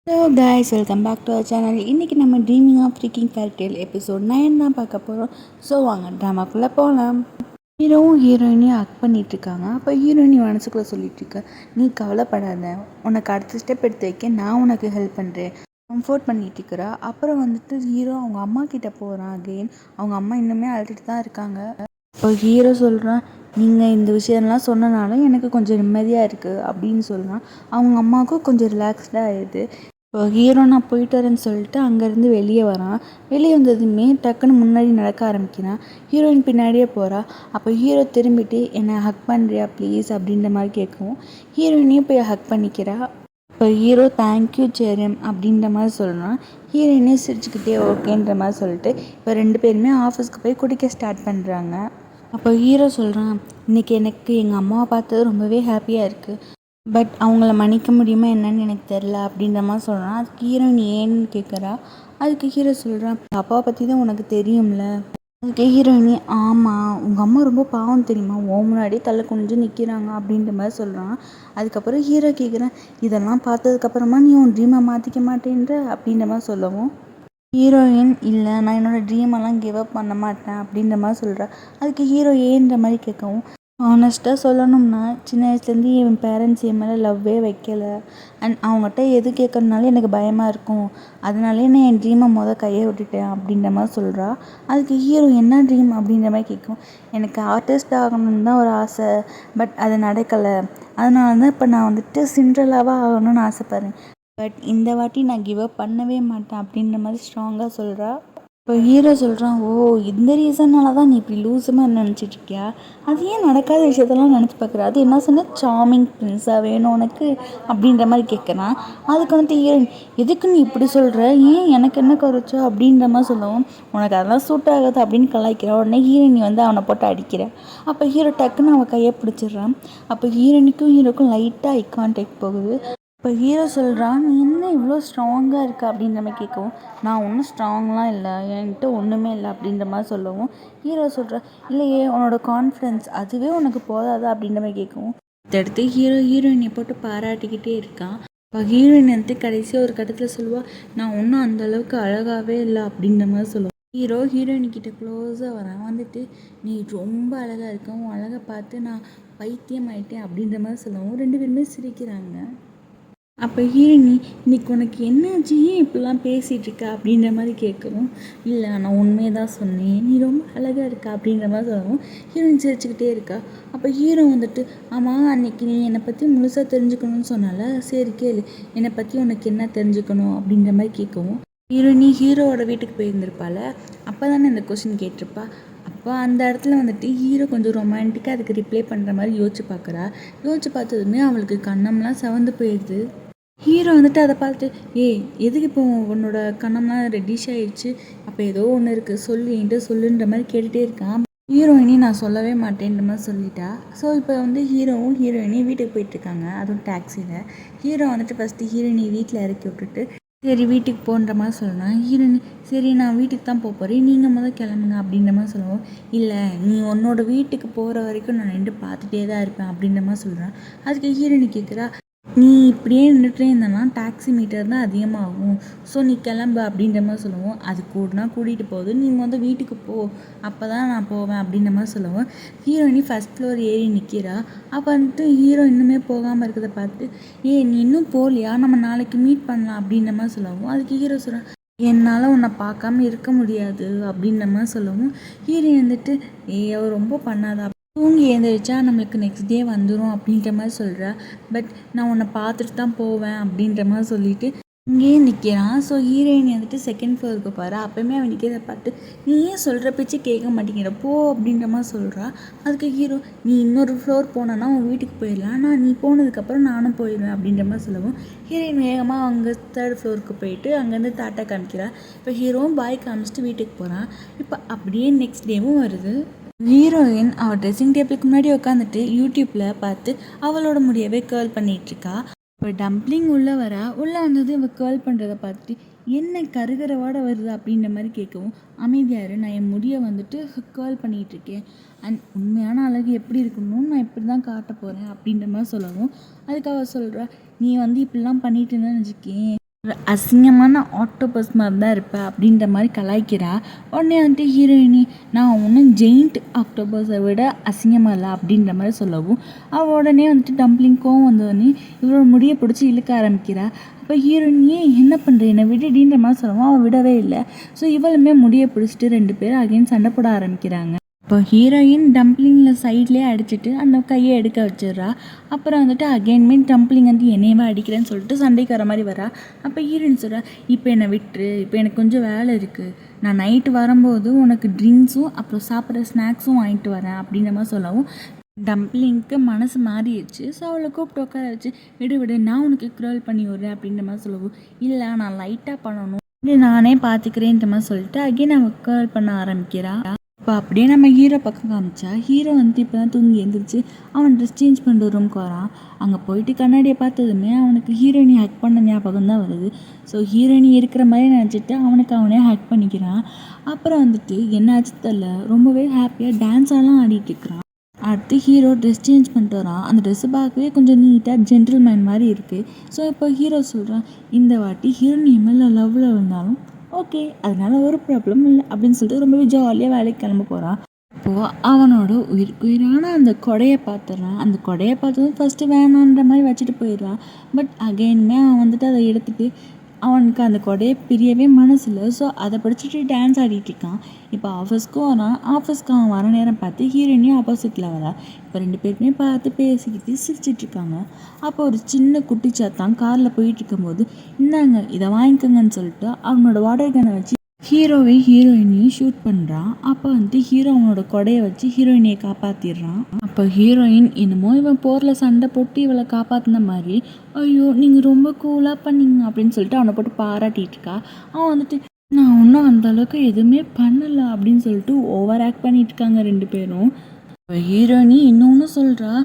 Hello guys, welcome back to our channel. இன்றைக்கி நம்ம dreaming of freaking fairytale episode 9 தான் பார்க்க போகிறோம். ஸோ வாங்க ட்ராமாக்குள்ளே போகலாம். ஹீரோவும் ஹீரோயினையும் ஹக் பண்ணிகிட்ருக்காங்க. அப்போ ஹீரோயினி மனசுக்குள்ளே சொல்லிகிட்ருக்க, நீ கவலைப்படாத, உனக்கு அடுத்த ஸ்டெப் எடுத்து வைக்க நான் உனக்கு ஹெல்ப் பண்ணுறேன், கம்ஃபோர்ட் பண்ணிகிட்ருக்கிறா. அப்புறம் ஹீரோ அவங்க அம்மா கிட்டே போகிறான். அகெயின் அவங்க அம்மா இன்னுமே அழுதுட்டு தான் இருக்காங்க. இப்போ ஹீரோ சொல்கிறான், நீங்கள் இந்த விஷயம்லாம் சொன்னனால எனக்கு கொஞ்சம் நிம்மதியாக இருக்குது அப்படின்னு சொல்கிறான். அவங்க அம்மாவுக்கும் கொஞ்சம் ரிலாக்ஸ்டாக ஆயிடுது. இப்போ ஹீரோ நான் போயிட்டு வரேன்னு சொல்லிட்டு அங்கேருந்து வெளியே வரான். வெளியே வந்ததுமே டக்குன்னு முன்னாடி நடக்க ஆரம்பிக்கிறான். ஹீரோயின் பின்னாடியே போகிறா. அப்போ ஹீரோ திரும்பிட்டு என்னை ஹக் பண்ணுறியா ப்ளீஸ் அப்படின்ற மாதிரி கேட்கவும் ஹீரோயினையும் போய் ஹக் பண்ணிக்கிறா. இப்போ ஹீரோ தேங்க்யூ சேரன் அப்படின்ற மாதிரி சொல்கிறான். ஹீரோயினே சிரிச்சுக்கிட்டே ஓகேன்ற மாதிரி சொல்லிட்டு இப்போ 2 பேருமே ஆஃபீஸ்க்கு போய் குடிக்க ஸ்டார்ட் பண்ணுறாங்க. அப்போ ஹீரோ சொல்கிறான், இன்றைக்கி எனக்கு எங்கள் அம்மாவை பார்த்தது ரொம்பவே ஹாப்பியாக இருக்குது, பட் அவங்கள மன்னிக்க முடியுமா என்னன்னு எனக்கு தெரில அப்படின்ற மாதிரி சொல்கிறான். அதுக்கு ஹீரோயின் ஏன்னு கேட்குறா. அதுக்கு ஹீரோ சொல்கிறான், அப்பாவை பற்றி தான் உனக்கு தெரியும்ல. அதுக்கு ஹீரோயினி, ஆமாம் உங்கள் அம்மா ரொம்ப பாவம் தெரியுமா, முன்னாடி தலை குனிஞ்சு நிற்கிறாங்க அப்படின்ற மாதிரி சொல்கிறான். அதுக்கப்புறம் ஹீரோ கேட்குறேன், இதெல்லாம் பார்த்ததுக்கப்புறமா நீ உன் ட்ரீமை மாற்றிக்க மாட்டேன்ற அப்படின்ற மாதிரி சொல்லவும் ஹீரோயின், இல்லை நான் என்னோடய ட்ரீமெல்லாம் கிவ் அப் பண்ண மாட்டேன் அப்படின்ற மாதிரி சொல்கிறா. அதுக்கு ஹீரோ ஏன்ற மாதிரி கேட்கவும், ஆனஸ்ட்டாக சொல்லணும்னா சின்ன வயசுலேருந்து என் பேரண்ட்ஸ் என் மேலே லவ்வே வைக்கலை, அண்ட் அவங்ககிட்ட எது கேட்கறதுனால எனக்கு பயமாக இருக்கும், அதனாலே நான் என் ட்ரீமை கையை விட்டுட்டேன் அப்படின்ற மாதிரி சொல்கிறா. அதுக்கு ஹீரோ என்ன ட்ரீம் அப்படின்ற மாதிரி கேட்கும். எனக்கு ஆர்டிஸ்ட் ஆகணும்னு தான் ஒரு ஆசை, பட் அது நடக்கலை, அதனால தான் இப்போ நான் சிண்ட்ரெல்லாவாக ஆகணும்னு ஆசைப்பட்றேன், பட் இந்த வாட்டி நான் கிவ் அப் பண்ணவே மாட்டேன் அப்படின்ற மாதிரி ஸ்ட்ராங்காக சொல்கிறா. இப்போ ஹீரோ சொல்கிறான், ஓ இந்த ரீசன்னால தான் நீ இப்படி லூசுமாக நினச்சிட்ருக்கியா, அது ஏன் நடக்காத விஷயத்தெல்லாம் நினச்சி பார்க்குற, அது என்ன சொன்ன சார்மிங் பிரின்ஸாக வேணும் உனக்கு அப்படின்ற மாதிரி கேட்குறான். அதுக்கு ஹீரோயின், எதுக்கு நீ இப்படி சொல்கிற, ஏன் எனக்கு என்ன குறைச்சோ அப்படின்ற மாதிரி சொல்லவும் உனக்கு அதெல்லாம் சூட் ஆகாது அப்படின்னு கலாய்க்கிறான். உடனே ஹீரோயினி அவனை போட்டு அடிக்கிறேன். அப்போ ஹீரோ டக்குன்னு அவன் கையை பிடிச்சிடுறான். அப்போ ஹீரோயினுக்கும் ஹீரோக்கும் லைட்டாக ஐ கான்டாக்ட் போகுது. இப்போ ஹீரோ சொல்கிறான், நீ என்ன இவ்வளோ ஸ்ட்ராங்காக இருக்க அப்படின்ற மாதிரி கேட்கவும், நான் ஒன்றும் ஸ்ட்ராங்லாம் இல்லை, என்கிட்ட ஒன்றுமே இல்லை அப்படின்ற மாதிரி சொல்லவும் ஹீரோ சொல்கிறா, இல்லையே உன்னோட கான்ஃபிடென்ஸ் அதுவே உனக்கு போதாதா அப்படின்ற மாதிரி கேட்கவும் அடுத்து ஹீரோயினை போட்டு பாராட்டிக்கிட்டே இருக்கான். இப்போ ஹீரோயின் கடைசியாக ஒரு கட்டத்தில் சொல்லுவாள், நான் ஒன்றும் அந்தளவுக்கு அழகாகவே இல்லை அப்படின்ற மாதிரி சொல்லுவாள். ஹீரோயின்கிட்ட க்ளோஸாக வரான். நீ ரொம்ப அழகாக இருக்க, உன் அழகை பார்த்து நான் பைத்தியம் ஆயிட்டேன் அப்படின்ற மாதிரி சொல்லவும் 2 பேருமே சிரிக்கிறாங்க. அப்போ ஹீரோயினி, இன்னைக்கு உனக்கு என்னாச்சு, ஏன் இப்படிலாம் பேசிகிட்டு இருக்க அப்படின்ற மாதிரி கேட்கவும், இல்லை நான் உண்மையை தான் சொன்னேன், நீ ரொம்ப அழகாக இருக்கா அப்படின்ற மாதிரி சொல்லவும் ஹீரோயின் சிரிச்சுக்கிட்டே இருக்கா. அப்போ ஹீரோ ஆமாம் அன்னைக்கு நீ என்னை பற்றி முழுசாக தெரிஞ்சுக்கணும்னு சொன்னால, சரி கேளு, என்னை பற்றி உனக்கு என்ன தெரிஞ்சுக்கணும் அப்படின்ற மாதிரி கேட்கவும் ஹீரோயினி ஹீரோவோட வீட்டுக்கு போயிருந்திருப்பாள். அப்போ தானே இந்த கொஸ்டின் கேட்டிருப்பா. அப்போ அந்த இடத்துல ஹீரோ கொஞ்சம் ரொமான்டிக்காக அதுக்கு ரிப்ளை பண்ணுற மாதிரி யோசிச்சு பார்க்குறா. யோசிச்சு பார்த்ததுமே அவளுக்கு கண்ணம்லாம் செவந்து போயிடுது. ஹீரோ அதை பார்த்துட்டு, ஏய் எதுக்கு இப்போ உன்னோட கண்ணம்லாம் ரெட்டிஷ் ஆகிடுச்சு, அப்போ ஏதோ ஒன்று இருக்குது சொல்லு, என்கிட்ட சொல்லுன்ற மாதிரி கேட்டுகிட்டே இருக்கான். ஹீரோயினி நான் சொல்லவே மாட்டேன்ற மாதிரி சொல்லிட்டா. ஸோ இப்போ ஹீரோவும் ஹீரோயினியும் வீட்டுக்கு போயிட்டுருக்காங்க, அதுவும் டாக்ஸியில். ஹீரோ ஃபஸ்ட்டு ஹீரோயினி வீட்டில் இறக்கி விட்டுட்டு சரி வீட்டுக்கு போன்ற மாதிரி சொல்லணும். ஹீரோயினி, சரி நான் வீட்டுக்கு தான் போகிறேன், நீங்கள் கிளம்புங்க அப்படின்ற மாதிரி சொல்லுவோம். இல்லை நீ உன்னோட வீட்டுக்கு போகிற வரைக்கும் நான் நின்று பார்த்துட்டே தான் இருப்பேன் அப்படின்ற மாதிரி சொல்கிறேன். அதுக்கு ஹீரோயினி கேட்குறா, நீ இப்படியே நின்றுட்டே இருந்தேன்னா டாக்ஸி மீட்டர் தான் அதிகமாகும், ஸோ நீ கிளம்பு அப்படின்ற மாதிரி சொல்லுவோம். அது கூடனா கூட்டிகிட்டு போகுது, நீ வீட்டுக்கு போ, அப்போ தான் நான் போவேன் அப்படின்ற மாதிரி சொல்லுவோம். ஹீரோயினி ஃபஸ்ட் ஃப்ளோர் ஏறி நிற்கிறா. அப்போ ஹீரோ இன்னுமே போகாமல் இருக்கிறத பார்த்து, நீ இன்னும் போகலையா, நம்ம நாளைக்கு மீட் பண்ணலாம் அப்படின்ற மாதிரி சொல்லுவோம். அதுக்கு ஹீரோ சொல்கிறான், என்னால் உன்னை பார்க்காம இருக்க முடியாது அப்படின்ற மாதிரி சொல்லவும் ஹீரோயின் அவர் ரொம்ப பண்ணாதா, தூங்கி எழுந்திரிச்சா நம்மளுக்கு நெக்ஸ்ட் டே வந்துடும் அப்படின்ற மாதிரி சொல்கிறா, பட் நான் உன்னை பார்த்துட்டு தான் போவேன் அப்படின்ற மாதிரி சொல்லிட்டு இங்கேயே நிற்கிறான். ஸோ ஹீரோயின் செகண்ட் ஃப்ளோருக்கு போகிறா. அப்போயுமே அவன் நிற்கிறத பார்த்து, நீ ஏன் சொல்கிற பேச்சு கேட்க மாட்டேங்கிற, போ அப்படின்ற மாதிரி சொல்கிறா. அதுக்கு ஹீரோ, நீ இன்னொரு ஃப்ளோர் போனேன்னா உன் வீட்டுக்கு போயிடலாம், ஆனால் நீ போனதுக்கப்புறம் நானும் போயிடுவேன் அப்படின்ற மாதிரி சொல்லவும் ஹீரோயின் வேகமாக அங்கே 3rd ஃப்ளோருக்கு போயிட்டு அங்கேருந்து தாட்டா காமிக்கிறா. இப்போ ஹீரோவும் பாய் காமிச்சிட்டு வீட்டுக்கு போகிறான். இப்போ அப்படியே நெக்ஸ்ட் டேவும் வருது. ஹீரோயின் அவள் ட்ரெஸ்ஸிங் டேபிளுக்கு முன்னாடி உட்காந்துட்டு யூடியூப்பில் பார்த்து அவளோட முடியவே கேர்ள் பண்ணிகிட்ருக்கா. இப்போ டம்ப்ளிங் உள்ளே உள்ளே வந்தது இவள் கேர்ள் பண்ணுறதை பார்த்துட்டு, என்ன கருகரவோட வருது அப்படின்ற மாதிரி கேட்கவும் அமைதியாரு, நான் என் முடியை கேர்ள் பண்ணிகிட்ருக்கேன், அண்ட் உண்மையான அழகு எப்படி இருக்கணும்னு நான் இப்படி தான் காட்ட போகிறேன் அப்படின்ற மாதிரி சொல்லவும் அதுக்கு அவள் சொல்கிறா, நீ இப்படிலாம் பண்ணிட்டு இருந்தேன்னு வச்சுக்கேன், ஒரு அசிங்கமான ஆக்டோபஸ் மாதிரி தான் இருப்பேன் அப்படின்ற மாதிரி கலாய்க்கிறா. உடனே வந்துட்டு ஹீரோயினி நான் ஒன்றும் ஜெயிண்ட் ஆக்டோபஸை விட அசிங்கமாக இல்லை அப்படின்ற மாதிரி சொல்லவும் அவள் உடனே வந்துட்டு டம்ப்ளிங்கும் வந்தோடனே இவரோட முடியை பிடிச்சி இழுக்க ஆரம்பிக்கிறா. அப்போ ஹீரோயினியே என்ன பண்ணுற என்னை விடுடின்ற மாதிரி சொல்லவும் அவள் விடவே இல்லை. ஸோ இவளுமே முடியை பிடிச்சிட்டு 2 பேரும் அகைன் சண்டை போட ஆரம்பிக்கிறாங்க. இப்போ ஹீரோயின் டம்ப்ளிங்கில் சைட்லேயே அடிச்சுட்டு அந்த கையை எடுக்க வச்சிடுறா. அப்புறம் வந்துட்டு அகைன்மே டம்ப்ளிங் வந்து என்னையவா அடிக்கிறேன்னு சொல்லிட்டு சண்டைக்கு வர மாதிரி வரா. அப்போ ஹீரோயின் சொல்கிறா இப்போ என்னை விட்டுரு, இப்போ எனக்கு கொஞ்சம் வேலை இருக்குது, நான் நைட்டு வரும்போது உனக்கு ட்ரிங்க்ஸும் அப்புறம் சாப்பிட்ற ஸ்நாக்ஸும் வாங்கிட்டு வரேன் அப்படின்ற மாதிரி சொல்லவும் டம்ப்ளிங்க்கு மனசு மாறிடுச்சு. ஸோ அவளை கூப்பிட்டு உட்கார வச்சு விடு நான் உனக்கு க்ரோல் பண்ணி விட்றேன் அப்படின்ற மாதிரி சொல்லவும் இல்லை நான் லைட்டாக பண்ணணும் நானே பார்த்துக்கிறேன்ற மாதிரி சொல்லிட்டு அகைன் அவன் க்ரோல் பண்ண ஆரம்பிக்கிறா. இப்போ அப்படியே நம்ம ஹீரோ பக்கம் காமிச்சா ஹீரோ வந்து இப்போ தான் தூங்கி எழுந்திரிச்சு அவன் ட்ரெஸ் சேஞ்ச் பண்ணுற ரூம்க்கு வரான். அங்கே போயிட்டு கண்ணாடியை பார்த்ததுமே அவனுக்கு ஹீரோயினி ஹேக் பண்ண ஞாபகம் தான் வருது. ஸோ ஹீரோயினி இருக்கிற மாதிரி நினச்சிட்டு அவனுக்கு அவனே ஹேக் பண்ணிக்கிறான். அப்புறம் வந்துட்டு என்னாச்சு தெரியல ரொம்பவே ஹாப்பியாக டான்ஸாலாம் ஆடிட்டு இருக்கிறான். அடுத்து ஹீரோ ட்ரெஸ் சேஞ்ச் பண்ணிட்டு வரான். அந்த ட்ரெஸ்ஸு பார்க்கவே கொஞ்சம் நீட்டாக ஜென்டில்மேன் மாதிரி இருக்குது. ஸோ இப்போ ஹீரோ சொல்கிறான் இந்த வாட்டி ஹீரோயினி மேலே லவ்வில் விழுந்தாலும் ஓகே அதனால ஒரு ப்ராப்ளம் இல்லை அப்படின்னு சொல்லிட்டு ரொம்பவே ஜாலியாக வேலைக்கு கிளம்ப போகிறான். அப்போது அவனோட உயிரான அந்த கொடையை பார்த்துட்றான். அந்த கொடையை பார்த்ததும் ஃபஸ்ட்டு வேணான்ற மாதிரி வச்சுட்டு போயிடுறான். பட் அகெயினுமே அவன் வந்துட்டு அதை எடுத்துகிட்டு அவனுக்கு அந்த கொடையை பிரியவே மனசு இல்லை. ஸோ அதை படிச்சுட்டு டான்ஸ் ஆடிட்டுருக்கான். இப்போ ஆஃபீஸ்க்கும் வரான். ஆஃபீஸ்க்கு அவன் வர நேரம் பார்த்து ஹீரோயினையும் ஆப்போசிட்டில் வரா. இப்போ 2 பேருமே பார்த்து பேசிக்கிட்டு சிரிச்சிட்ருக்காங்க. அப்போ ஒரு சின்ன குட்டி சாத்தான் காரில் போயிட்டுருக்கும்போது இந்தாங்க இதை வாங்கிக்கோங்கன்னு சொல்லிட்டு அவனோட வாட்டர் கனை வச்சு ஹீரோயினையும் ஷூட் பண்ணுறான். அப்போ வந்துட்டு ஹீரோ அவனோட கொடையை வச்சு ஹீரோயினியை காப்பாற்றிடுறான். அப்போ ஹீரோயின் என்னமோ இவன் போரில் சண்டை போட்டு இவளை காப்பாற்றின மாதிரி ஐயோ நீங்கள் ரொம்ப கூலாக பண்ணீங்க அப்படின்னு சொல்லிட்டு அவனை போட்டு பாராட்டிகிட்டு இருக்கா. அவன் வந்துட்டு நான் ஒன்றும் அந்த அளவுக்கு எதுவுமே பண்ணலை அப்படின்னு சொல்லிட்டு ஓவர் ஆக்ட் பண்ணிட்டு இருக்காங்க 2 பேரும். இப்போ ஹீரோயினி இன்னொன்று சொல்கிறா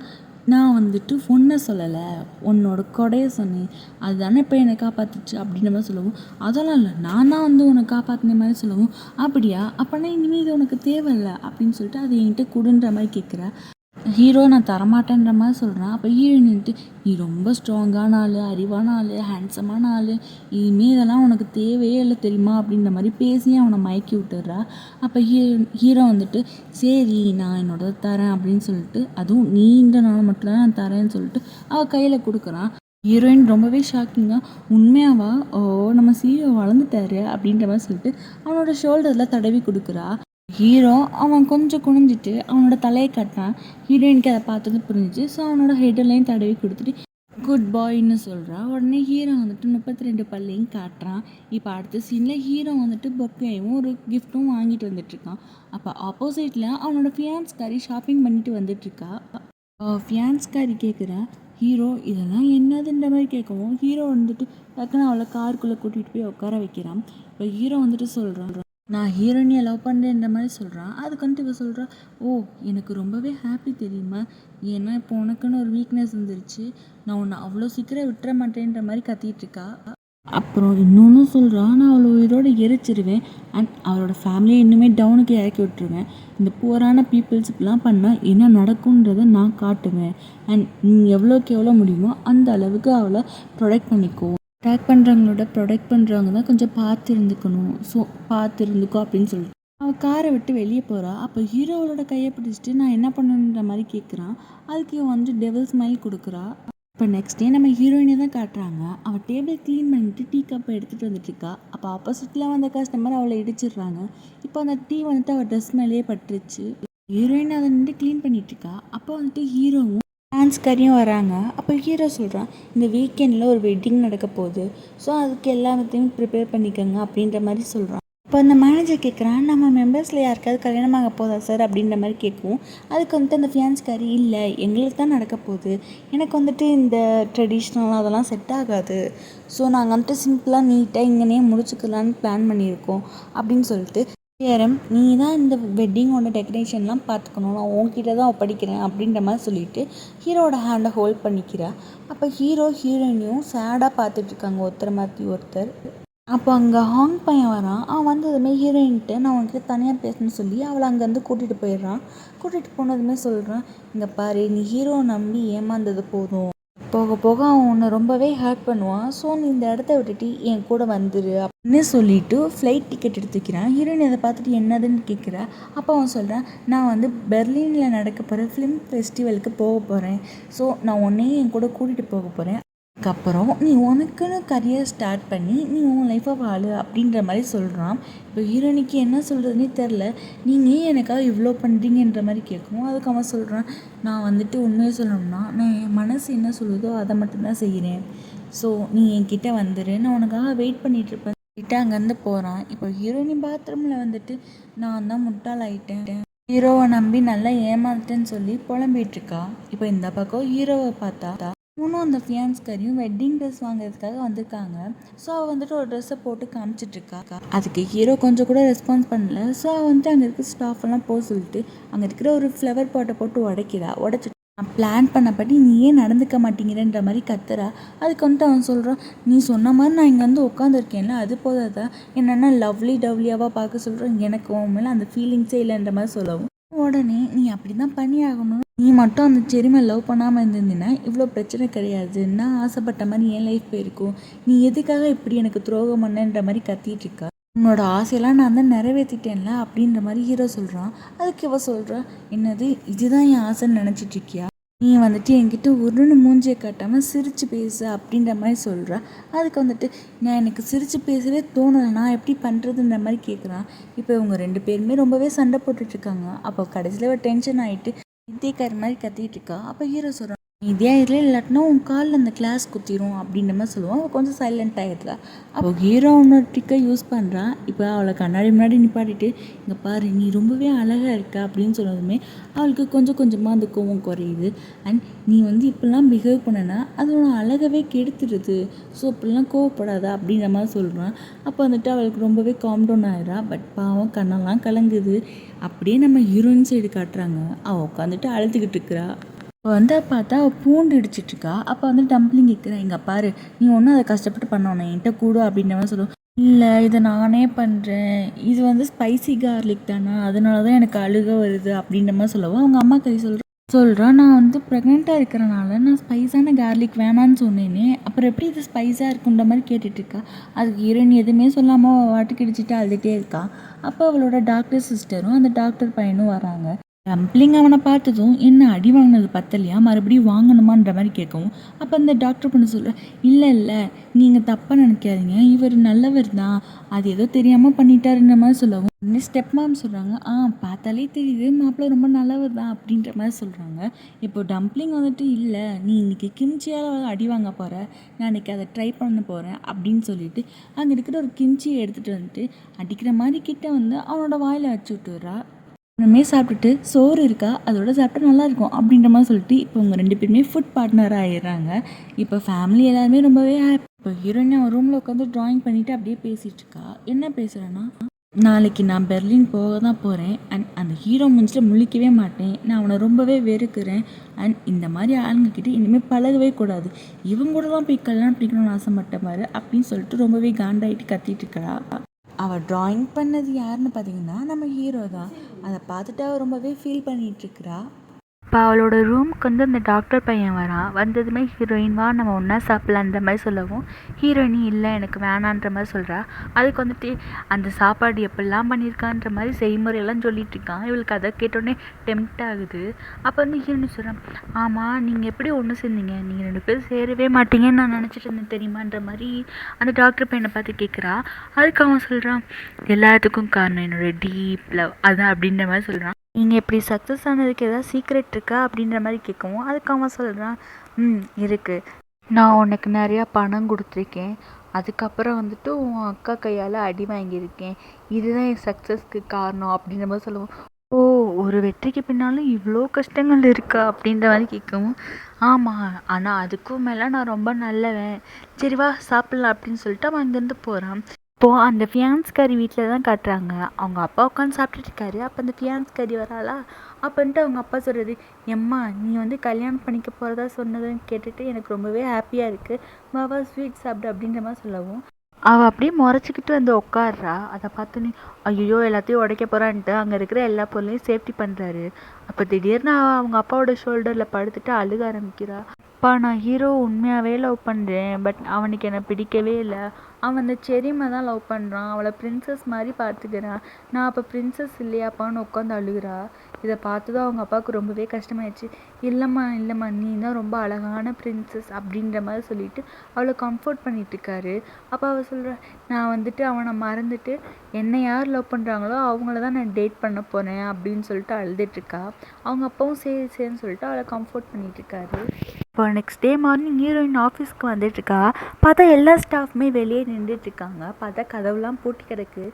நான் வந்துட்டு ஒன்றை சொல்லலை உன்னோட கொடையை சொன்னேன் அதுதானே இப்போ என்னை காப்பாற்றுச்சு அப்படின்ற மாதிரி சொல்லவும் அதெல்லாம் இல்லை நான் தான் வந்து உன்னை காப்பாற்றின மாதிரி சொல்லவும் அப்படியா அப்போனா இனிமேல் இது உனக்கு தேவையில்லை அப்படின்னு சொல்லிட்டு அதை என்கிட்ட கொடுன்ற மாதிரி கேட்குறா. ஹீரோ நான் தரமாட்டேன்ற மாதிரி சொல்கிறேன். அப்போ ஹீரோயின்ட்டு நீ ரொம்ப ஸ்ட்ராங்கான ஆள், அறிவான ஆள், ஹேண்ட்ஸமான ஆள், இனிமேல் இதெல்லாம் உனக்கு தேவையே இல்லை தெரியுமா அப்படின்ற மாதிரி பேசி அவனை மயக்கி விட்டுறா. அப்போ ஹீரோ வந்துட்டு சரி நான் என்னோட தரேன் அப்படின்னு சொல்லிட்டு அதுவும் நீண்ட நாள் மட்டும்தான் நான் தரேன்னு சொல்லிட்டு அவள் கையில் கொடுக்குறான். ஹீரோயின் ரொம்பவே ஷாக்கிங்காக உண்மையாவா ஓ நம்ம ஹீரோ வளர்ந்துட்டாரு அப்படின்ற மாதிரி சொல்லிட்டு அவனோட ஷோல்டரில் தடவி கொடுக்குறா. ஹீரோ அவன் கொஞ்சம் குனிஞ்சிட்டு அவனோட தலையை கட்டான். ஹீரோயினுக்கு அதை பார்த்தது புரிஞ்சிச்சு. ஸோ அவனோட ஹெட்லையும் தடவி கொடுத்துட்டு குட் பாய்ன்னு சொல்கிறான். உடனே ஹீரோ வந்துட்டு 32 பல்லையும் காட்டுறான். இப்போ அடுத்த சீனில் ஹீரோ வந்துட்டு பொக்கையும் ஒரு கிஃப்ட்டும் வாங்கிட்டு வந்துட்டுருக்கான். அப்போ ஆப்போசிட்டில் அவனோட ஃபியான்ஸ்காரி ஷாப்பிங் பண்ணிட்டு வந்துட்டுருக்கா. ஃபியான்ஸ்காரி கேட்குறா ஹீரோ இதெல்லாம் என்னதுன்ற மாதிரி கேட்கவும் ஹீரோ வந்துட்டு டக்குன்னு அவளை காருக்குள்ளே கூட்டிகிட்டு போய் உட்கார வைக்கிறான். இப்போ ஹீரோ வந்துட்டு சொல்கிறான் நான் ஹீரோயினியை லவ் பண்ணுறேன்ற மாதிரி சொல்கிறான். அதுக்கு வந்துட்டு இவ சொல்கிறா ஓ எனக்கு ரொம்பவே ஹாப்பி தெரியுமா ஏன்னா இப்போ உனக்குன்னு ஒரு வீக்னஸ் வந்துருச்சு நான் உன்னை அவ்வளோ சீக்கிரம் விட்டுற மாட்டேன்ற மாதிரி கத்திகிட்ருக்கா. அப்புறம் இன்னொன்று சொல்கிறா நான் அவளை உயிரோடு எரிச்சிருவேன் அண்ட் அவளோட ஃபேமிலியை இன்னுமே டவுனுக்கு இறக்கி விட்டுருவேன். இந்த புவரான பீப்புள்ஸுக்கெலாம் பண்ணால் என்ன நடக்குன்றதை நான் காட்டுவேன் அண்ட் எவ்வளோக்கு எவ்வளோ முடியுமோ அந்த அளவுக்கு அவளை ப்ரொடெக்ட் பண்ணிக்கோ. அட்டாக் பண்ணுறவங்களோட ப்ரொடெக்ட் பண்ணுறவங்க தான் கொஞ்சம் பார்த்து இருந்துக்கணும். ஸோ பார்த்து இருந்துக்கோ அப்படின்னு சொல்லிட்டு அவள் காரை விட்டு வெளியே போகிறா. அப்போ ஹீரோவோட கையை பிடிச்சிட்டு நான் என்ன பண்ணணுன்ற மாதிரி கேட்குறான். அதுக்கு இவன் வந்து டெவில் ஸ்மைல் கொடுக்குறா. இப்போ நெக்ஸ்ட் டே நம்ம ஹீரோயினை தான் காட்டுறாங்க. அவள் டேபிள் க்ளீன் பண்ணிட்டு டீ கப்பை எடுத்துகிட்டு வந்துட்டுருக்கா. அப்போ ஆப்போசிட்டில் வந்த கஸ்டமர் அவளை இடிச்சிடுறாங்க. இப்போ அந்த டீ வந்துட்டு அவள் ட்ரெஸ் மேலேயே பட்டுருச்சு. ஹீரோயின் அதை நின்று க்ளீன் பண்ணிகிட்ருக்கா. அப்போ வந்துட்டு ஹீரோவும் டான்ஸ்காரியும் வராங்க. அப்போ ஹீரோ சொல்கிறான் இந்த வீக்கெண்டில் ஒரு வெட்டிங் நடக்க போகுது ஸோ அதுக்கு எல்லாத்தையும் ப்ரிப்பேர் பண்ணிக்கோங்க அப்படின்ற மாதிரி சொல்கிறான். இப்போ அந்த மேனேஜர் கேட்குறான் நம்ம மெம்பர்ஸில் யாருக்காவது கல்யாணமாக போதா சார் அப்படின்ற மாதிரி கேட்கும். அதுக்கு வந்துட்டு அந்த ஃபியான்ஸ்காரி இல்லை எங்களுக்கு தான் நடக்க போகுது எனக்கு வந்துட்டு இந்த ட்ரெடிஷ்னல் அதெல்லாம் செட் ஆகாது ஸோ நாங்கள் வந்துட்டு சிம்பிளாக நீட்டாக இங்கேனே முடிச்சுக்கலான்னு பிளான் பண்ணியிருக்கோம் அப்படின்னு சொல்லிட்டு ஏரம் நீ தான் இந்த வெட்டிங்கோட டெக்கரேஷன்லாம் பார்த்துக்கணும் நான் உன்கிட்ட தான் ஒப்படைக்கிறேன் அப்படின்ற மாதிரி சொல்லிட்டு ஹீரோட ஹேண்டை ஹோல்ட் பண்ணிக்கிறா. அப்போ ஹீரோயினையும் சேடாக பார்த்துட்ருக்காங்க ஒருத்தரை மாற்றி ஒருத்தர். அப்போ அங்கே ஹாங் பையன் வரான். அவன் வந்ததுமே ஹீரோயின்ட்டு நான் உனக்கு தனியாக பேசணும்னு சொல்லி அவளை அங்கேருந்து கூட்டிகிட்டு போயிடுறான். கூட்டிகிட்டு போனதுமே சொல்கிறான் இங்கே பாரு நீ ஹீரோவை நம்பி ஏமாந்தது போதும் போக போக அவன் உன்னை ரொம்பவே ஹர்ட் பண்ணுவான். ஸோ நீ இந்த இடத்த விட்டுட்டு என் கூட வந்துரு அப்படின்னு சொல்லிட்டு ஃப்ளைட் டிக்கெட் எடுத்து வைக்கிறான். ஹீரோயின் அதை பார்த்துட்டு என்னதுன்னு கேட்குறா. அப்போ அவன் சொல்கிறான், நான் வந்து பெர்லினில் நடக்க போகிற ஃபிலிம் ஃபெஸ்டிவலுக்கு போக போகிறேன். ஸோ நான் உன்னையும் என் கூட கூட்டிகிட்டு போக போகிறேன். அதுக்கப்புறம் நீ உனக்குன்னு கரியர் ஸ்டார்ட் பண்ணி நீ உன் லைஃப்பை வாழு அப்படின்ற மாதிரி சொல்கிறான். இப்போ ஹீரோயினிக்கு என்ன சொல்கிறதுனே தெரில. நீங்கள் ஏன் எனக்காக இவ்வளோ பண்ணுறீங்கன்ற மாதிரி கேட்கும். அதுக்கு அவன் சொல்கிறான், நான் வந்துட்டு உண்மையை சொல்லணும்னா நான் என் மனசு என்ன சொல்லுதோ அதை மட்டும்தான் செய்கிறேன். ஸோ நீ என்கிட்ட வந்துரு, நான் உனக்காக வெயிட் பண்ணிகிட்ருப்பேன் கிட்ட அங்கேருந்து போகிறான். இப்போ ஹீரோயினி பாத்ரூமில் வந்துட்டு நான் தான் முட்டாள் ஆகிட்டேன், ஹீரோவை நம்பி நல்லா ஏமாத்தேன்னு சொல்லி புலம்பிகிட்ருக்கா. இப்போ இந்த பக்கம் ஹீரோவை பார்த்தா இன்னும் அந்த ஃபியான்ஸ்காரியும் வெட்டிங் ட்ரெஸ் வாங்குறதுக்காக வந்திருக்காங்க. ஸோ அவள் வந்துட்டு ஒரு ட்ரெஸ்ஸை போட்டு காமிச்சிட்ருக்கா. அதுக்கு ஹீரோ கொஞ்சம் கூட ரெஸ்பான்ஸ் பண்ணல. ஸோ அவள் வந்துட்டு அங்கே இருக்க ஸ்டாஃப் எல்லாம் போக சொல்லிட்டு அங்கே இருக்கிற ஒரு ஃப்ளவர் பாட்டை போட்டு உடைச்சிட்டு நான் பிளான் பண்ணபடி நீ ஏன் நடந்துக்க மாட்டேங்கிறன்ற மாதிரி கத்துறா. அதுக்கு வந்துட்டு அவன் சொல்கிறான், நீ சொன்ன மாதிரி நான் இங்கே வந்து உட்காந்துருக்கேன்ல, அது போதாதா என்னென்னா டவ்லியாவாக பார்க்க சொல்கிறேன், எனக்கு உன் மேலே அந்த ஃபீலிங்ஸே இல்லைன்ற மாதிரி சொல்லவும் உடனே நீ அப்படி தான் பண்ணி ஆகணும், நீ மட்டும் அந்த செரிமை லவ் பண்ணாமல் இருந்திருந்தீன்னா இவ்வளோ பிரச்சனை கிடையாது, நான் ஆசைப்பட்ட மாதிரி என் லைஃப் போயிருக்கும், நீ எதுக்காக இப்படி எனக்கு துரோகம் பண்ணன்ற மாதிரி கத்திட்டு இருக்கா, உன்னோட ஆசையெல்லாம் நான் தான் நிறைவேற்றிட்டேன்ல அப்படின்ற மாதிரி ஹீரோ சொல்கிறான். அதுக்கு இவ சொல்கிறா, என்னது இதுதான் என் ஆசைன்னு நினச்சிட்டு இருக்கியா, நீ வந்துட்டு என்கிட்ட ஒருன்னு மூஞ்சியை காட்டாமல் சிரித்து பேசு அப்படின்ற மாதிரி சொல்கிறா. அதுக்கு வந்துட்டு நான் எனக்கு சிரித்து பேசவே தோணலை, நான் எப்படி பண்ணுறதுன்ற மாதிரி கேட்குறான். இப்போ இவங்க 2 பேருமே ரொம்பவே சண்டை போட்டுட்ருக்காங்க. அப்போ கடைசியில் ஒரு டென்ஷன் ஆகிட்டு இதேக்கார மாதிரி கத்திட்டு இருக்கா. அப்போ ஹீரோ சொல்கிறான், இதே இதில் இல்லாட்டினா உன் காலில் அந்த கிளாஸ் குத்திரும் அப்படின்ற மாதிரி சொல்லுவான். அவள் கொஞ்சம் சைலண்ட் ஆகிடுறா. அப்போ ஹீரோ அவனோட ட்ரிக்கை யூஸ் பண்ணுறான். இப்போ அவளை கண்ணாடி முன்னாடி நிப்பாட்டிட்டு இங்கே பாரு நீ ரொம்பவே அழகாக இருக்க அப்படின்னு சொன்னதுமே அவளுக்கு கொஞ்சம் கொஞ்சமாக அந்த கோவம் குறையுது. அண்ட் நீ வந்து இப்படிலாம் பிஹேவ் பண்ணனா அதோட அழகவே கெடுத்துடுது, ஸோ இப்படிலாம் கோவப்படாதா அப்படின்ற மாதிரி சொல்கிறான். அப்போ வந்துட்டு அவளுக்கு ரொம்பவே காம் டவுன் ஆகிடுறா. பட் பாவம் கண்ணெல்லாம் கலங்குது. அப்படியே நம்ம ஹீரோயின் சைடு காட்டுறாங்க. அவள் உட்காந்துட்டு அழுதுகிட்டு இருக்கிறா. இப்போ வந்து பார்த்தா அவள் பூண்டு இடிச்சிட்ருக்கா. அப்போ வந்து டம்ப்ளிங் கேட்குறேன், இங்கே பாரு நீ ஒன்றும் அதை கஷ்டப்பட்டு பண்ணணும் என்கிட்ட கூட அப்படின்ற மாதிரி சொல்லுவோம். இல்லை இதை நானே பண்ணுறேன், இது வந்து ஸ்பைசி கார்லிக் தானே அதனால தான் எனக்கு அழுக வருது அப்படின்ற மாதிரி சொல்லவும் அவங்க அம்மா கறி சொல்கிறேன் நான் வந்து ப்ரெக்னெண்ட்டாக இருக்கிறனால நான் ஸ்பைஸான கார்லிக் வேணான்னு சொன்னேனே, அப்புறம் எப்படி இது ஸ்பைஸாக இருக்குன்ற மாதிரி கேட்டுட்ருக்கா. அதுக்கு ஹீரோயின் எதுவுமே சொல்லாமல் அவள் வாட்டுக்கு இடிச்சிட்டு அழுதுகிட்டே இருக்கா. அப்போ அவளோட டாக்டர் சிஸ்டரும் அந்த டாக்டர் பையனும் வராங்க. டம்ப்ளிங் அவனை பார்த்ததும் என்ன அடி வாங்கினது பத்தலையா மறுபடியும் வாங்கணுமான்ற மாதிரி கேட்கவும் அப்போ அந்த டாக்டர் பொண்ணு சொல்கிற, இல்லை நீங்கள் தப்பாக நினைக்காதீங்க, இவர் நல்லவர் தான், அது ஏதோ தெரியாமல் பண்ணிட்டாருன்ற மாதிரி சொல்லவும் உடனே ஸ்டெப் மாம் சொல்கிறாங்க, பார்த்தாலே தெரியுது மாப்பிள்ளை ரொம்ப நல்லவர் தான் அப்படின்ற மாதிரி சொல்கிறாங்க. இப்போ டம்ப்ளிங் வந்துட்டு இல்லை நீ இன்றைக்கி கிம்ச்சியால் அடி வாங்க போகிற, நான் இன்றைக்கி அதை ட்ரை பண்ண போகிறேன் அப்படின்னு சொல்லிட்டு அங்கே இருக்கிற ஒரு கிம்ச்சியை எடுத்துகிட்டு வந்துட்டு அடிக்கிற மாதிரி கிட்ட வந்து அவனோட வாயில் வச்சு விட்டுறா. ஒன்றுமே சாப்பிட்டுட்டு சோறு இருக்கா அதோட சாப்பிட்டா நல்லாயிருக்கும் அப்படின்ற மாதிரி சொல்லிட்டு இப்போ இவங்க 2 பேருமே ஃபுட் பார்ட்னராக ஆயிடுறாங்க. இப்போ ஃபேமிலி எல்லாருமே ரொம்பவே ஹாப்பி. இப்போ ஹீரோயின் அவன் ரூமில் உட்காந்து ட்ராயிங் பண்ணிவிட்டு அப்படியே பேசிகிட்டு இருக்கா. என்ன பேசுகிறேன்னா, நாளைக்கு நான் பெர்லின் போக தான் போகிறேன் அண்ட் அந்த ஹீரோ மூஞ்சில் முழிக்கவே மாட்டேன், நான் அவனை ரொம்பவே வெறுக்கிறேன் அண்ட் இந்த மாதிரி ஆளுங்கக்கிட்ட இனிமேல் பழகவே கூடாது, இவங்க கூடலாம் போய் கல்யாணம் பண்ணிக்கணும்னு ஆசைப்பட்ட மாதிரி அப்படின்னு சொல்லிட்டு ரொம்பவே காண்டாயிட்டு கத்திட்டு இருக்கா. அவள் ட்ராயிங் பண்ணது யாருன்னு பார்த்தீங்கன்னா நம்ம ஹீரோ தான். அதை பார்த்துட்டு அவள் ரொம்பவே ஃபீல் பண்ணிகிட்ருக்கிறா. இப்போ அவளோட ரூமுக்கு வந்து அந்த டாக்டர் பையன் வரான். வந்ததுமே ஹீரோயின் வா நம்ம ஒன்றா சாப்பிட்லான்ற மாதிரி சொல்லவும் ஹீரோயினி இல்லை எனக்கு வேணான்ற மாதிரி சொல்கிறா. அதுக்கு வந்துட்டு அந்த சாப்பாடு எப்படிலாம் பண்ணியிருக்கான்ற மாதிரி செய்முறையெல்லாம் சொல்லிட்டு இருக்கான். இவளுக்கு அதை கேட்டோடனே டெம்ப்ட் ஆகுது. அப்போ வந்து ஹீரோயினி சொல்கிறான், ஆமாம் நீங்கள் எப்படி ஒன்று சேர்ந்தீங்க, நீங்கள் 2 பேரும் சேரவே மாட்டீங்கன்னு நான் நினச்சிட்டு இருந்தேன் தெரியுமான்ற மாதிரி அந்த டாக்டர் பையனை பார்த்து கேட்குறா. அதுக்கு அவன் சொல்கிறான், எல்லாத்துக்கும் காரணம் என்னோடய டீப் லவ் அதான் அப்படின்ற மாதிரி சொல்கிறான். நீங்கள் இப்படி சக்ஸஸ் ஆனதுக்கு ஏதாவது சீக்ரெட் இருக்கா அப்படின்ற மாதிரி கேட்கவும் அதுக்கு அவன் சொல்கிறான், இருக்குது, நான் உனக்கு நிறையா பணம் கொடுத்துருக்கேன், அதுக்கப்புறம் வந்துட்டு உன் அக்கா கையால் அடி வாங்கியிருக்கேன், இதுதான் என் சக்ஸஸ்க்கு காரணம் அப்படின்ற மாதிரி சொல்லுவோம். ஓ ஒரு வெற்றிக்கு பின்னாலும் இவ்வளோ கஷ்டங்கள் இருக்கா அப்படின்ற மாதிரி கேட்கவும் ஆமாம் ஆனால் அதுக்கும் மேலே நான் ரொம்ப நல்லவன், சரி வா சாப்பிட்லாம் அப்படின்னு சொல்லிட்டு அவன் அங்கேருந்து போகிறான். இப்போது அந்த ஃபியான்ஸ்காரி வீட்டில் தான் காட்டுறாங்க. அவங்க அப்பா உட்காந்து சாப்பிட்டுட்டு இருக்காரு. அப்போ அந்த ஃபியான்ஸ்காரி வராளா, அப்போன்ட்டு அவங்க அப்பா சொல்கிறது, எம்மா நீ வந்து கல்யாணம் பண்ணிக்க போகிறதா சொன்னதுன்னு கேட்டுட்டு எனக்கு ரொம்பவே ஹாப்பியாக இருக்குது, மாவா ஸ்வீட் சாப்பிடு அப்படின்ற மாதிரி சொல்லவும் அவள் அப்படியே முறைச்சிக்கிட்டு வந்து உட்காடுறா. அதை பார்த்தோன்னே ஐயோ எல்லாத்தையும் உடைக்க போகிறான்ட்டு அங்கே இருக்கிற எல்லா பொருளையும் சேஃப்டி பண்ணுறாரு. அப்போ திடீர்னு அவங்க அப்பாவோட ஷோல்டரில் படுத்துட்டு அழுக ஆரம்பிக்கிறா. அப்பா நான் ஹீரோ உண்மையாகவே லவ் பண்ணுறேன், பட் அவனுக்கு என்னை பிடிக்கவே இல்லை. அவன் அந்த செரிமை தான் லவ் பண்ணுறான், அவளை பிரின்சஸ் மாதிரி பார்த்துக்கிறான். நான் அப்போ பிரின்சஸ் இல்லையாப்பான்னு உட்காந்து அழுகிறா. இதை பார்த்ததும் அவங்க அப்பாவுக்கு ரொம்பவே கஷ்டமாயிடுச்சு. இல்லைம்மா இல்லைம்மா, நீ தான் ரொம்ப அழகான பிரின்சஸ் அப்படின்ற மாதிரி சொல்லிட்டு அவளை கம்ஃபர்ட் பண்ணிட்டு இருக்காரு. அப்போ அவள் சொல்கிறா, நான் வந்துட்டு அவனை மறந்துட்டு என்னை யார் லவ் பண்ணுறாங்களோ அவங்கள தான் நான் டேட் பண்ண போகிறேன் அப்படின்னு சொல்லிட்டு அழுதுட்டுருக்கா. அவங்க அப்பாவும் சரி சரின்னு சொல்லிட்டு அவளை கம்ஃபர்ட் பண்ணிட்டு இருக்காரு. இப்போ நெக்ஸ்ட் டே மார்னிங் ஹீரோயின் ஆஃபீஸ்க்கு வந்துட்டுருக்கா. பார்த்தா எல்லா ஸ்டாஃப்மே வெளியே நின்றுட்டுருக்காங்க. பார்த்தா கதவுலாம் பூட்டி கிடக்கு.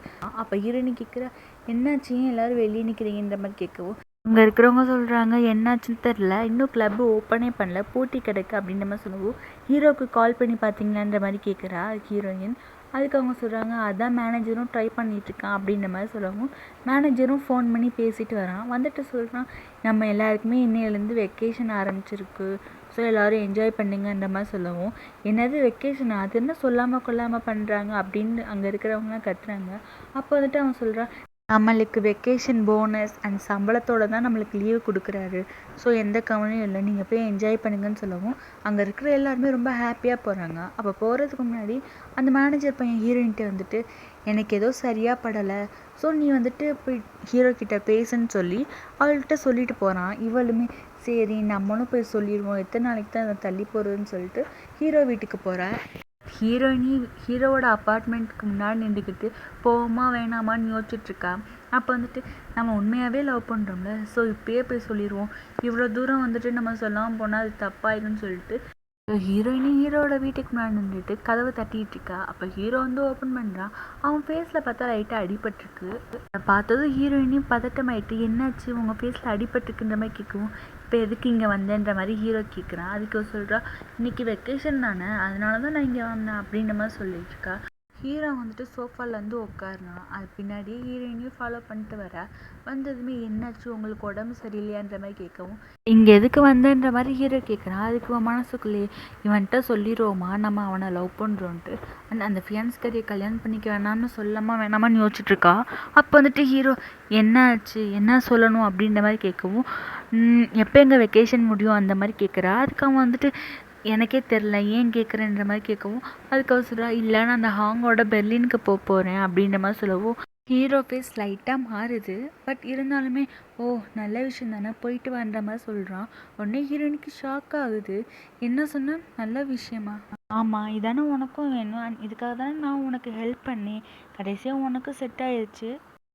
அப்போ ஹீரோயின் கேட்குறா, என்னாச்சு எல்லோரும் வெளியே நிற்கிறீங்கன்ற மாதிரி கேட்கவும், அங்கே இருக்கிறவங்க சொல்கிறாங்க என்னாச்சுன்னு தெரில, இன்னும் கிளப்பு ஓப்பனே பண்ணல, பூட்டி கிடக்கு அப்படின்ற மாதிரி சொல்லவும், ஹீரோவுக்கு கால் பண்ணி பார்த்தீங்களான்ற மாதிரி கேட்குறா ஹீரோயின். அதுக்கு அவங்க சொல்கிறாங்க, அதான் மேனேஜரும் ட்ரை பண்ணிகிட்ருக்கான் அப்படின்ற மாதிரி சொல்லவும், மேனேஜரும் ஃபோன் பண்ணி பேசிட்டு வரான். வந்துட்டு சொல்கிறான், நம்ம எல்லாருக்குமே இன்னையிலேருந்து வெக்கேஷன் ஆரம்பிச்சிருக்கு, ஸோ எல்லோரும் என்ஜாய் பண்ணுங்கன்ற மாதிரி சொல்லவும், என்னது வெக்கேஷன், அது என்ன சொல்லாமல் கொள்ளாமல் பண்ணுறாங்க அப்படின்னு அங்கே இருக்கிறவங்களாம் கத்துறாங்க. அப்போ வந்துட்டு அவன் சொல்கிறான், நம்மளுக்கு வெக்கேஷன் போனஸ் அண்ட் சம்பளத்தோடு தான் நம்மளுக்கு லீவு கொடுக்குறாரு, ஸோ எந்த கவலையும் இல்லை, நீங்கள் போய் என்ஜாய் பண்ணுங்கன்னு சொல்லவும் அங்கே இருக்கிற எல்லாருமே ரொம்ப ஹாப்பியாக போகிறாங்க. அப்போ போகிறதுக்கு முன்னாடி அந்த மேனேஜர் பையன் ஹீரோயின்ட்டு வந்துட்டு, எனக்கு ஏதோ சரியாக படலை, ஸோ நீ வந்துட்டு போய் ஹீரோ கிட்ட பேசுன்னு சொல்லி அவள்கிட்ட சொல்லிட்டு போகிறான். இவளுமே சரி நம்மளும் போய் சொல்லிடுவோம், எத்தனை நாளைக்கு தான் அதை தள்ளி போகிறதுன்னு சொல்லிட்டு ஹீரோ வீட்டுக்கு போகிறேன். ஹீரோவோட அப்பார்ட்மெண்ட்டுக்கு முன்னாடி நின்றுக்கிட்டு போவோமா வேணாமான்னு யோசிச்சுட்ருக்கா. அப்போ வந்துட்டு நம்ம உண்மையாகவே லவ் பண்ணுறோம்ல, ஸோ இப்போயே போய் சொல்லிடுவோம், இவ்வளோ தூரம் வந்துட்டு நம்ம சொல்லாமல் போனால் அது தப்பாயிடும்னு சொல்லிட்டு ஹீரோட வீட்டுக்கு முன்னாடி நின்றுட்டு கதவை தட்டிகிட்டு இருக்கா. அப்போ ஹீரோ வந்து ஓப்பன் பண்ணுறான். அவன் ஃபேஸில் பார்த்தா லைட்டாக அடிபட்டிருக்கு. பார்த்ததும் ஹீரோயினையும் பதட்டமாயிட்டு, என்னாச்சு உங்கள் ஃபேஸில் அடிபட்டிருக்குன்ற மாதிரி கேட்கவும், இப்போ எதுக்கு இங்கே வந்தேன்ற மாதிரி ஹீரோ கேட்குறான். அதுக்கு சொல்கிறா, இன்றைக்கி வெக்கேஷன் தானே, அதனால தான் நான் இங்கே வந்தேன் அப்படின்ற மாதிரி சொல்லிட்டு இருக்கா. ஹீரோ வந்துட்டு சோஃபாலேருந்து உட்காருனான். அது பின்னாடியே ஹீரோயினையும் ஃபாலோ பண்ணிட்டு வர. வந்ததுமே என்னாச்சு உங்களுக்கு உடம்பு சரியில்லையான்ற மாதிரி கேட்கவும், இங்கே எதுக்கு வந்தேன்ற மாதிரி ஹீரோ கேட்குறான். அதுக்கு மனசுக்குள்ளேயே இவன்கிட்ட சொல்லிடுவோமா நம்ம அவனை லவ் பண்ணுறோன்ட்டு, அந்த ஃபியான்ஸ்காரியை கல்யாணம் பண்ணிக்க வேணாம்னு சொல்லாமா வேணாமான்னு யோசிச்சுட்ருக்கா. அப்போ வந்துட்டு ஹீரோ என்னாச்சு என்ன சொல்லணும் அப்படின்ற மாதிரி கேட்கவும், எப்போ எங்கள் வெக்கேஷன் முடியும் அந்த மாதிரி கேட்குறா. அதுக்கு அவன் வந்துட்டு எனக்கே தெரில ஏன் கேட்குறேன்ற மாதிரி கேட்கவும், அதுக்கு சொல்கிறா, இல்லை நான் அந்த ஹாங்கோட பெர்லினுக்கு போகிறேன் அப்படின்ற மாதிரி சொல்லவும், ஹீரோ ஃபேஸ் லைட்டாக மாறுது. பட் இருந்தாலுமே ஓ நல்ல விஷயம் தானே போயிட்டு வந்த மாதிரி சொல்கிறான். உடனே ஹீரோயினுக்கு ஷாக் ஆகுது. என்ன சொன்ன நல்ல விஷயமா, ஆமாம் இதானே உனக்கும் வேணும், இதுக்காக தானே நான் உனக்கு ஹெல்ப் பண்ணேன், கடைசியாக உனக்கு செட் ஆயிடுச்சு,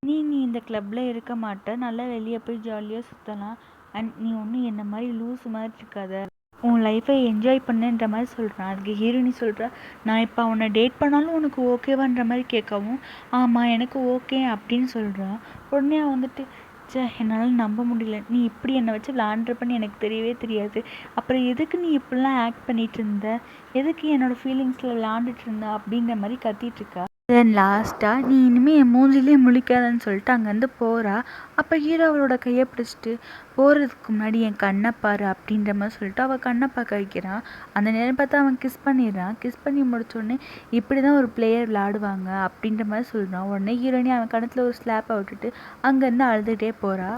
நீ இந்த கிளப்பில் இருக்க மாட்ட, நல்லா வெளியே போய் ஜாலியாக சுற்றலாம், அண்ட் நீ ஒன்றும் என்ன மாதிரி லூஸ் மாதிரி இருக்காத, உன் லைஃப்பை என்ஜாய் பண்ணுன்ற மாதிரி சொல்கிறான். அதுக்கு ஹீரோயினி சொல்கிறா, நான் இப்போ அவனை டேட் பண்ணாலும் உனக்கு ஓகேவான்ற மாதிரி கேட்கவும், ஆமாம் எனக்கு ஓகே அப்படின்னு சொல்கிறான். உடனே வந்துட்டு என்னால் நம்ப முடியல, நீ இப்படி என்னை வச்சு விளாண்டுறப்பன்னு எனக்கு தெரியவே தெரியாது, அப்புறம் எதுக்கு நீ இப்படிலாம் ஆக்ட் பண்ணிகிட்டு இருந்த, எதுக்கு என்னோடய ஃபீலிங்ஸில் விளாண்டுட்டு இருந்த அப்படின்ற மாதிரி கத்திகிட்ருக்கா. தென் லாஸ்ட்டாக நீ இனிமேல் என் மூஞ்சிலே முழிக்காதன்னு சொல்லிட்டு அங்கேருந்து போகிறா. அப்போ ஹீரோ அவளோட கையை பிடிச்சிட்டு போகிறதுக்கு முன்னாடி என் கண்ணை பாரு அப்படின்ற மாதிரி சொல்லிட்டு அவள் கண்ணை பார்க்க வைக்கிறான். அந்த நேரம் பார்த்து அவன் கிஸ் பண்ணிடுறான். கிஸ் பண்ணி முடிச்சோடனே இப்படி தான் ஒரு பிளேயர் விளாடுவாங்க அப்படின்ற மாதிரி சொல்கிறான். உடனே ஹீரோயினி அவன் கணத்தில் ஒரு ஸ்லாப்பை விட்டுட்டு அங்கேருந்து அழுதுகிட்டே போகிறா.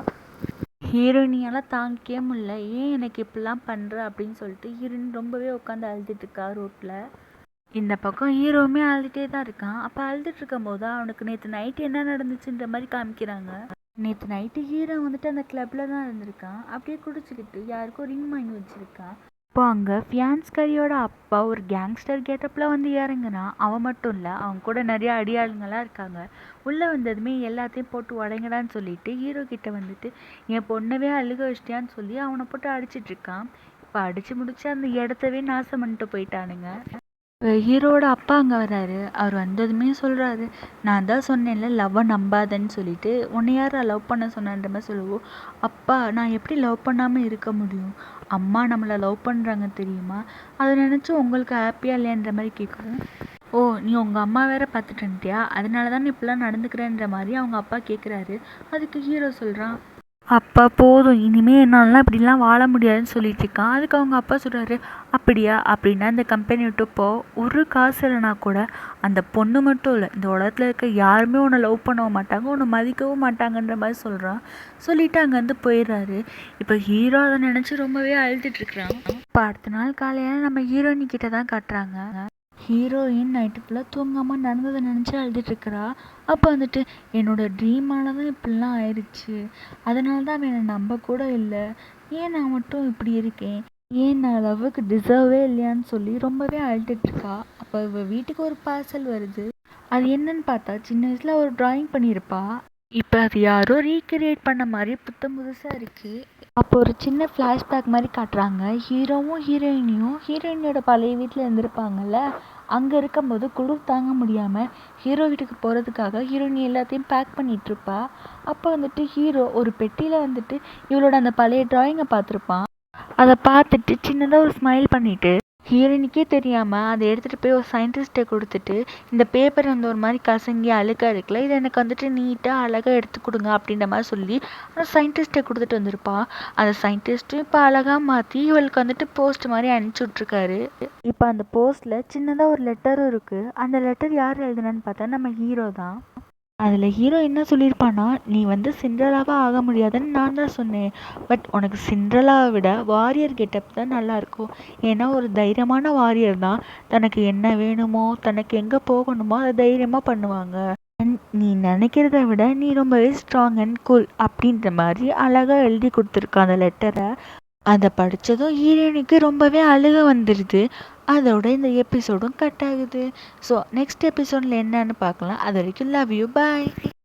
ஹீரோயினியால் தாங்கிக்கவே முடியல, ஏன் எனக்கு இப்படிலாம் பண்ணுற அப்படின்னு சொல்லிட்டு ஹீரோயின் ரொம்பவே உட்காந்து அழுதுட்டு இருக்கா ரோட்டில். இந்த பக்கம் ஹீரோவுமே அழுதுகிட்டே தான் இருக்கான். அப்போ அழுதுட்டு இருக்கும் போது அவனுக்கு நேற்று நைட்டு என்ன நடந்துச்சுன்ற மாதிரி காமிக்கிறாங்க. நேற்று நைட்டு ஹீரோ வந்துட்டு அந்த கிளப்பில் தான் இருந்திருக்கான். அப்படியே குடிச்சிக்கிட்டு யாருக்கும் ரிங் வாங்கி வச்சுருக்கான். இப்போ அங்கே ஃபியான்ஸ்காரியோட அப்பா ஒரு கேங்ஸ்டர் கேட்டப்பில் வந்து இறங்குனான். அவன் மட்டும் இல்லை, அவங்க கூட நிறைய அடியாளுங்களாம் இருக்காங்க. உள்ளே வந்ததுமே எல்லாத்தையும் போட்டு உடைங்கடான்னு சொல்லிட்டு ஹீரோ கிட்ட வந்துட்டு என் பொண்ணவே அழுக வச்சிட்டியான்னு சொல்லி அவனை போட்டு அடிச்சிட்ருக்கான். இப்போ அடித்து முடிச்சு அந்த இடத்தவே நாசம் பண்ணிட்டு போயிட்டானுங்க. ஹீரோட அப்பா அங்கே வர்றாரு. அவர் வந்ததுமே சொல்கிறாரு, நான் தான் சொன்னேன்ல லவ்வை நம்பாதன்னு சொல்லிட்டு, உன்னை யார் லவ் பண்ண சொன்னன்ற மாதிரி சொல்லுவோம். அப்பா நான் எப்படி லவ் பண்ணாமல் இருக்க முடியும், அம்மா நம்மளை லவ் பண்ணுறாங்க தெரியுமா, அதை நினச்சி உங்களுக்கு ஹாப்பியாக இல்லையான்ற மாதிரி கேட்குவோம். ஓ நீ உங்கள் அம்மா வேற பார்த்துட்டு வந்துட்டியா, அதனால தான் நீ இப்படிலாம் நடந்துக்கிறேன்ற மாதிரி அவங்க அப்பா கேட்குறாரு. அதுக்கு ஹீரோ சொல்கிறான், அப்பா போதும் இனிமேல் என்னாலலாம் இப்படிலாம் வாழ முடியாதுன்னு சொல்லிட்டு இருக்கான். அதுக்கு அவங்க அப்பா சொல்கிறாரு, அப்படியா அப்படின்னா இந்த கம்பெனி விட்டு போ, ஒரு காசு இல்லைனா கூட அந்த பொண்ணு மட்டும் இல்லை இந்த உலகத்தில் இருக்க யாருமே உன்னை லவ் பண்ணவும் மாட்டாங்க, உன்னை மதிக்கவும் மாட்டாங்கன்ற மாதிரி சொல்கிறான். சொல்லிவிட்டு அங்கேருந்து போயிடுறாரு. இப்போ ஹீரோ அதை நினச்சி ரொம்பவே அழுதுட்டுருக்குறான். இப்போ அடுத்த நாள் காலையில் நம்ம ஹீரோயினி கிட்ட தான் காட்டுறாங்க. ஹீரோயின் நைட்டு ஃபுல்லாக தூங்காமல் நடந்ததை நினச்சி அழுதுட்டுருக்கிறா. அப்போ வந்துட்டு என்னோட ட்ரீமால தான் இப்படிலாம் ஆயிடுச்சு, அதனால தான் அவன் என்னை நம்ப கூட இல்லை, ஏன் நான் மட்டும் இப்படி இருக்கேன், ஏன் நான் லவ்வுக்கு டிசர்வே இல்லையான்னு சொல்லி ரொம்பவே அழுதுட்டுருக்கா. அப்போ இவள் வீட்டுக்கு ஒரு பார்சல் வருது. அது என்னன்னு பார்த்தா சின்ன வயசில் ஒரு ட்ராயிங் பண்ணியிருப்பா. இப்போ அது யாரோ ரீக்ரியேட் பண்ண மாதிரி புத்தம் புதுசாக இருக்குது. அப்போ ஒரு சின்ன ஃப்ளாஷ்பேக் மாதிரி காட்டுறாங்க. ஹீரோவும் ஹீரோயினியும் ஹீரோயினியோட பழைய வீட்டில் இருந்திருப்பாங்கல்ல, அங்கே இருக்கும்போது குளிர் தாங்க முடியாமல் ஹீரோ வீட்டுக்கு போகிறதுக்காக ஹீரோயினி எல்லாத்தையும் பேக் பண்ணிகிட்ருப்பா. அப்போ வந்துட்டு ஹீரோ ஒரு பெட்டியில் வந்துட்டு இவளோட அந்த பழைய ட்ராயிங்கை பார்த்துருப்பான். அதை பார்த்துட்டு சின்னதாக ஒரு ஸ்மைல் பண்ணிவிட்டு ஹீரோயினிக்கே தெரியாமல் அதை எடுத்துகிட்டு போய் ஒரு சயின்டிஸ்ட்டை கொடுத்துட்டு, இந்த பேப்பர் வந்து ஒரு மாதிரி கசங்கி அழுக்காக இருக்குல்ல, இதை எனக்கு வந்துட்டு நீட்டாக அழகாக எடுத்து கொடுங்க அப்படின்ற மாதிரி சொல்லி அந்த சயின்டிஸ்ட்டை கொடுத்துட்டு வந்திருப்பான். அந்த சயின்டிஸ்ட்டும் இப்போ அழகாக மாற்றி இவளுக்கு வந்துட்டு போஸ்ட் மாதிரி அனுப்பிச்சி விட்ருக்காரு. இப்போ அந்த போஸ்ட்டில் சின்னதாக ஒரு லெட்டரும் இருக்குது. அந்த லெட்டர் யார் எழுதுனான்னு பார்த்தா நம்ம ஹீரோ தான். அதில் ஹீரோ என்ன சொல்லியிருப்பான்னா, நீ வந்து சிண்ட்ரெல்லாவாக ஆக முடியாதுன்னு நான் தான் சொன்னேன், பட் உனக்கு சிண்ட்ரெல்லாவை விட வாரியர் கெட்டப் தான் நல்லாயிருக்கும். ஏன்னா ஒரு தைரியமான வாரியர் தான் தனக்கு என்ன வேணுமோ தனக்கு எங்கே போகணுமோ அதை தைரியமாக பண்ணுவாங்க. நீ நினைக்கிறத விட நீ ரொம்பவே ஸ்ட்ராங் அண்ட் கூல் அப்படின்ற மாதிரி அழகாக எழுதி கொடுத்துருக்க அந்த லெட்டரை. அதை படித்ததும் ஹீரோயினுக்கு ரொம்பவே அழுக வந்துடுது. அதோட இந்த எபிசோடும் கட் ஆகுது. ஸோ நெக்ஸ்ட் எபிசோடில் என்னன்னு பார்க்கலாம். அது வரைக்கும் லவ் யூ, பாய்.